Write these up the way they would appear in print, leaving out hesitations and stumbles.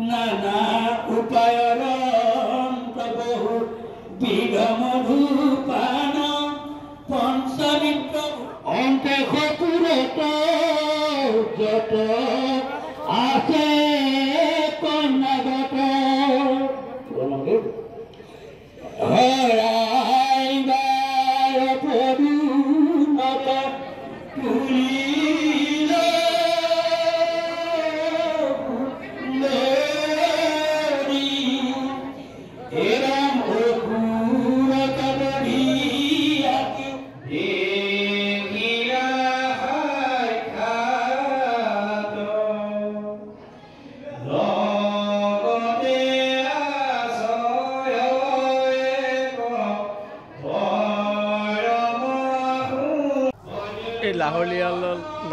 নানা উপায়ৰ প্ৰভু বিধমধুপান পঞ্চমিত্ৰ অন্তে সপুৰত যত আছে কন্যাগত হৰাইবাৰ পদুমত তুলিল লাহলিয়াল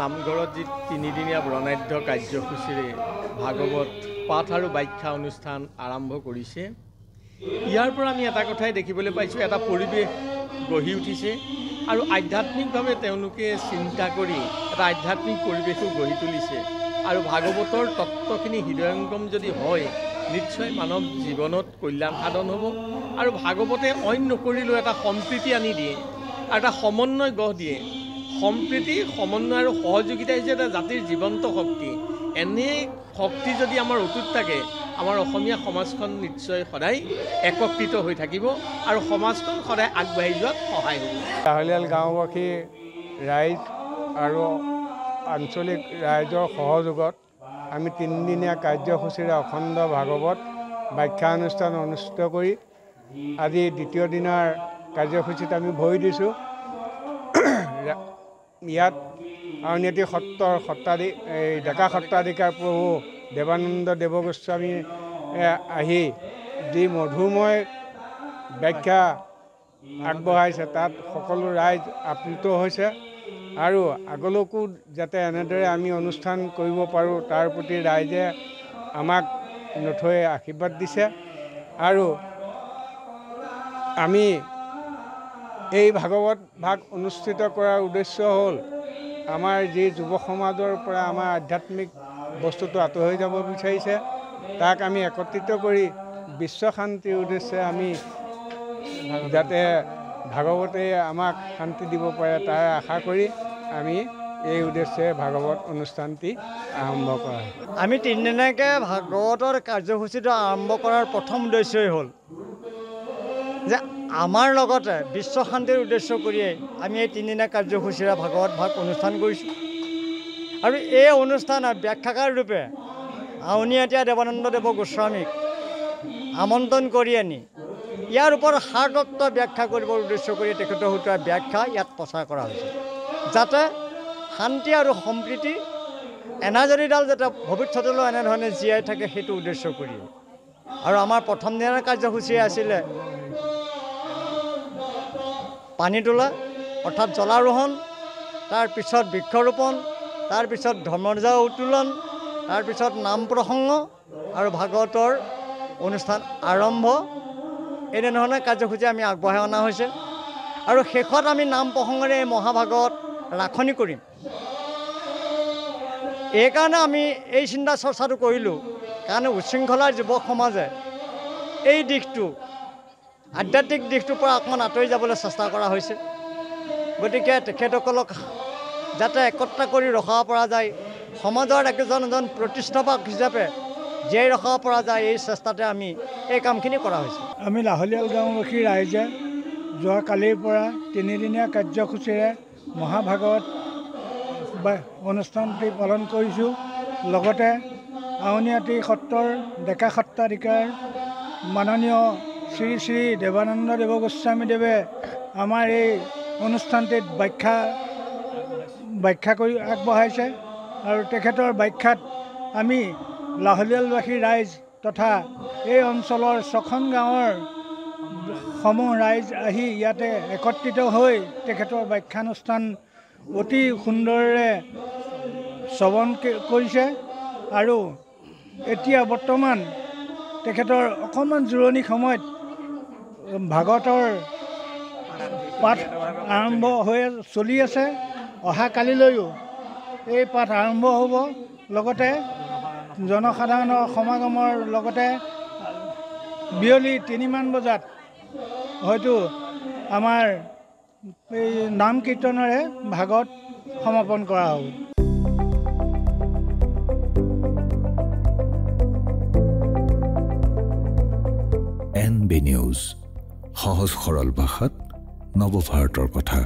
নামঘৰত যি তিনিদিনীয়া বৰ্ণাঢ্য কাৰ্যসূচীৰে ভাগৱত পাঠ আৰু ব্যাখ্যা অনুষ্ঠান আৰম্ভ কৰিছে। ইয়াৰ পৰা আমি এটা কথাই দেখিবলৈ পাইছোঁ, এটা পৰিৱেশ গঢ়ি উঠিছে আৰু আধ্যাত্মিকভাৱে তেওঁলোকে চিন্তা কৰি এটা আধ্যাত্মিক পৰিৱেশো গঢ়ি তুলিছে। আৰু ভাগৱতৰ তত্ত্বখিনি হৃদয়ংগম যদি হয়, নিশ্চয় মানৱ জীৱনত কল্যাণ সাধন হ'ব। আৰু ভাগৱতে অইন নকৰিলেও এটা সম্প্ৰীতি আনি দিয়ে আৰু এটা সমন্বয় গঢ় দিয়ে। সম্প্ৰীতি, সমন্বয় আৰু সহযোগিতা হৈছে এটা জাতিৰ জীৱন্ত শক্তি। এনে শক্তি যদি আমাৰ অটুট থাকে, আমাৰ অসমীয়া সমাজখন নিশ্চয় সদায় একত্ৰিত হৈ থাকিব আৰু সমাজখন সদায় আগবাঢ়ি যোৱাত সহায় হ'ব। লাহলিয়াল গাঁওবাসী ৰাইজ আৰু আঞ্চলিক ৰাইজৰ সহযোগত আমি তিনিদিনীয়া কাৰ্যসূচীৰে অখণ্ড ভাগৱত ব্যাখ্যা অনুষ্ঠান অনুষ্ঠিত কৰি আজি দ্বিতীয় দিনাৰ কাৰ্যসূচীত আমি ভৰি দিছোঁ। ইয়াত আউনীআটী সত্ৰৰ ডেকা সত্ৰাধিকাৰ প্ৰভু দেৱানন্দ দেৱ গোস্বামী আহি যি মধুময় ব্যাখ্যা আগবঢ়াইছে, তাত সকলো ৰাইজ আপ্লুত হৈছে আৰু আগলৈকো যাতে এনেদৰে আমি অনুষ্ঠান কৰিব পাৰোঁ তাৰ প্ৰতি ৰাইজে আমাক নথৈ আশীৰ্বাদ দিছে। আৰু আমি এই ভাগৱত ভাগ অনুষ্ঠিত কৰাৰ উদ্দেশ্য হ'ল আমাৰ যি যুৱ সমাজৰ পৰা আমাৰ আধ্যাত্মিক বস্তুটো আঁতৰি যাব বিচাৰিছে, তাক আমি একত্ৰিত কৰি বিশ্ব শান্তিৰ উদ্দেশ্যে আমি যাতে ভাগৱতে আমাক শান্তি দিব পাৰে তাৰ আশা কৰি আমি এই উদ্দেশ্যে ভাগৱত অনুষ্ঠানটি আৰম্ভ কৰা হয়। আমি তিনিদিনীয়াকৈ ভাগৱতৰ কাৰ্যসূচীটো আৰম্ভ কৰাৰ প্ৰথম উদ্দেশ্যই হ'ল যে আমাৰ লগতে বিশ্ব শান্তিৰ উদ্দেশ্য কৰিয়েই আমি এই তিনিদিনীয়া কাৰ্যসূচীৰে ভাগৱত ভাগ অনুষ্ঠান কৰিছোঁ। আৰু এই অনুষ্ঠানত ব্যাখ্যাকাৰ ৰূপে আউনীআটীয়া দেৱানন্দ দেৱ গোস্বামীক আমন্ত্ৰণ কৰি আনি ইয়াৰ ওপৰত সাৰতত্ত্ব ব্যাখ্যা কৰিবৰ উদ্দেশ্য কৰি তেখেতৰ সূত্ৰে ব্যাখ্যা ইয়াত প্ৰচাৰ কৰা হৈছে, যাতে শান্তি আৰু সম্প্ৰীতি এনাজৰীডাল যাতে ভৱিষ্যতলৈ এনেধৰণে জীয়াই থাকে সেইটো উদ্দেশ্য কৰি। আৰু আমাৰ প্ৰথম দিনৰ কাৰ্যসূচী আছিলে পানী তোলা অৰ্থাৎ জলাৰোহণ, তাৰপিছত বৃক্ষৰোপণ, তাৰপিছত ধৰ্মধ্বজা উত্তোলন, তাৰপিছত নাম প্ৰসংগ আৰু ভাগৱতৰ অনুষ্ঠান আৰম্ভ। এনেধৰণে কাৰ্যসূচী আমি আগবঢ়াই অনা হৈছে। আৰু শেষত আমি নাম প্ৰসংগৰে এই মহাভাগৱত ৰাখনি কৰিম। এইকাৰণে আমি এই চিন্তা চৰ্চাটো কৰিলোঁ, কাৰণ উচ্ছৃংখলাৰ যুৱ সমাজে এই দিশটো আধ্যাত্মিক দিশটোৰ পৰা অকণমান আঁতৰি যাবলৈ চেষ্টা কৰা হৈছে। গতিকে তেখেতসকলক যাতে একত্ৰ কৰি ৰখাব পৰা যায়, সমাজৰ এজন প্ৰতিষ্ঠাপক হিচাপে জীয়াই ৰখাব পৰা যায়, এই চেষ্টাতে আমি এই কামখিনি কৰা হৈছে। আমি লাহলিয়াল গাঁওবাসী ৰাইজে যোৱাকালিৰ পৰা তিনিদিনীয়া কাৰ্যসূচীৰে মহাভাগৱত অনুষ্ঠানটি পালন কৰিছোঁ। লগতে আউনীআটী সত্ৰৰ ডেকা সত্ৰাধিকাৰ মাননীয় শ্ৰী শ্ৰী দেৱানন্দ দেৱ গোস্বামীদেৱে আমাৰ এই অনুষ্ঠানটিত ব্যাখ্যা কৰি আগবঢ়াইছে আৰু তেখেতৰ ব্যাখ্যাত আমি লাহলীয়ালবাসী ৰাইজ তথা এই অঞ্চলৰ 6খন গাঁৱৰ সমূহ ৰাইজ আহি ইয়াতে একত্ৰিত হৈ তেখেতৰ ব্যাখ্যানুষ্ঠান অতি সুন্দৰৰে শ্ৰৱণ কৰিছে আৰু এতিয়া বৰ্তমান তেখেতৰ অকণমান জিৰণি সময়ত ভাগৱতৰ পাঠ আৰম্ভ হৈ চলি আছে। অহা কালিলৈও এই পাঠ আৰম্ভ হ'ব। লগতে জনসাধাৰণৰ সমাগমৰ লগতে বিয়লি 3মান বজাত হয়তো আমাৰ এই নাম কীৰ্তনেৰে ভাগৱত সমাপন কৰা হ'ব। NB নিউজ, সহজ সৰল ভাষাত নৱভাৰতৰ কথা।